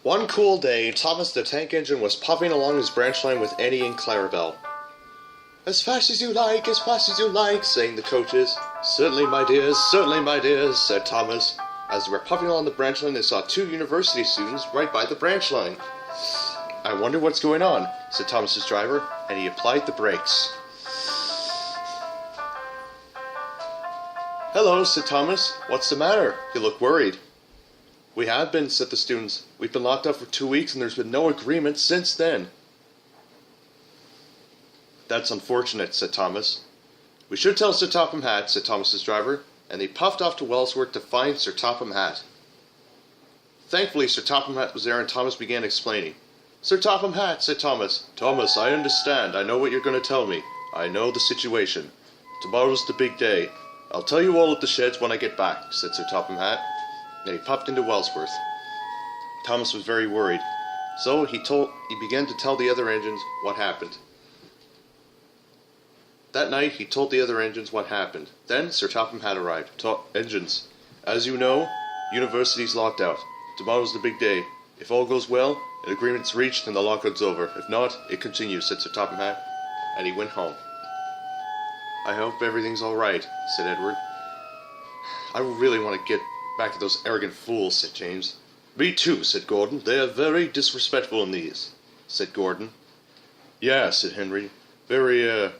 One cool day, Thomas the Tank Engine was puffing along his branch line with Eddie and Clarabelle. As fast as you like, sang the coaches. Certainly, my dears, said Thomas. As they were puffing along the branch line, they saw two university students right by the branch line. I wonder what's going on, said Thomas's driver, and he applied the brakes. Hello, said Thomas. What's the matter? You look worried. We have been, said the students. We've been locked up for 2 weeks and there's been no agreement since then. That's unfortunate, said Thomas. We should tell Sir Topham Hatt, said Thomas's driver, and they puffed off to Wellsworth to find Sir Topham Hatt. Thankfully, Sir Topham Hatt was there and Thomas began explaining. Sir Topham Hatt, said Thomas. Thomas, I understand. I know what you're going to tell me. I know the situation. Tomorrow's the big day. I'll tell you all at the sheds when I get back, said Sir Topham Hatt, and he puffed into Wellsworth. Thomas was very worried, so he began to tell the other engines what happened. That night, he told the other engines what happened. Then Sir Topham Hatt arrived. Engines, as you know, university's locked out. Tomorrow's the big day. If all goes well, an agreement's reached and the lockout's over. If not, it continues, said Sir Topham Hatt, and he went home. I hope everything's all right, said Edward. I really want to get back to those arrogant fools, said James. Me too, said Gordon. They are very disrespectful in these, said Gordon. Yeah, said Henry. Very,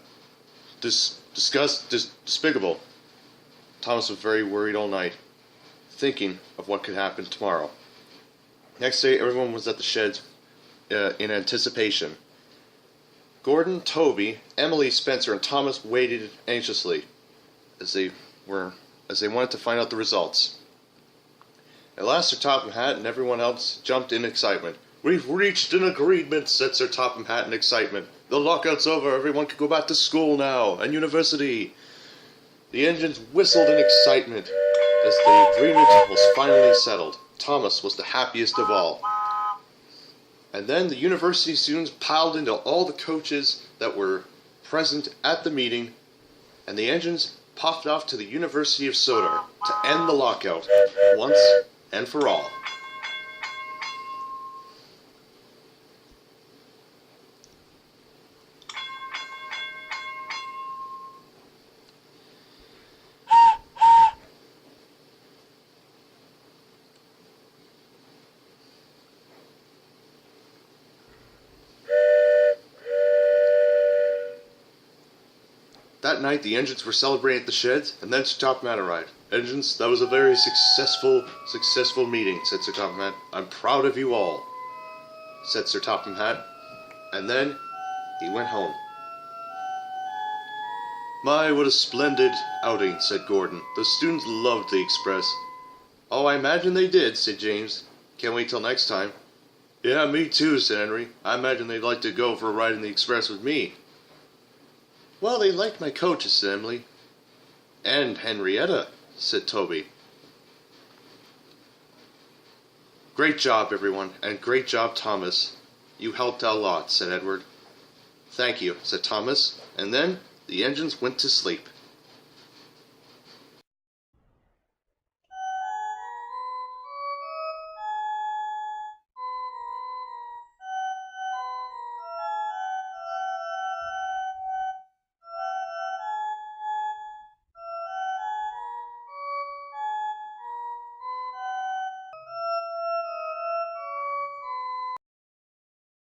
despicable. Thomas was very worried all night, thinking of what could happen tomorrow. Next day, everyone was at the sheds in anticipation. Gordon, Toby, Emily, Spencer, and Thomas waited anxiously as they wanted to find out the results. At last, Sir Topham Hatt and everyone else jumped in excitement. We've reached an agreement, said Sir Topham Hatt in excitement. The lockout's over. Everyone can go back to school now and university. The engines whistled in excitement as the agreement was finally settled. Thomas was the happiest of all. And then the university students piled into all the coaches that were present at the meeting, and the engines puffed off to the University of Sodor to end the lockout once and for all. That night, the engines were celebrating at the sheds, and then Sir Topham Hatt arrived. Engines, that was a very successful meeting, said Sir Topham Hatt. I'm proud of you all, said Sir Topham Hatt, and then he went home. My, what a splendid outing, said Gordon. The students loved the Express. Oh, I imagine they did, said James. Can't wait till next time. Yeah, me too, said Henry. I imagine they'd like to go for a ride in the Express with me. Well, they liked my coaches, said Emily. And Henrietta, said Toby. Great job, everyone, and great job, Thomas. You helped out a lot, said Edward. Thank you, said Thomas, and then the engines went to sleep.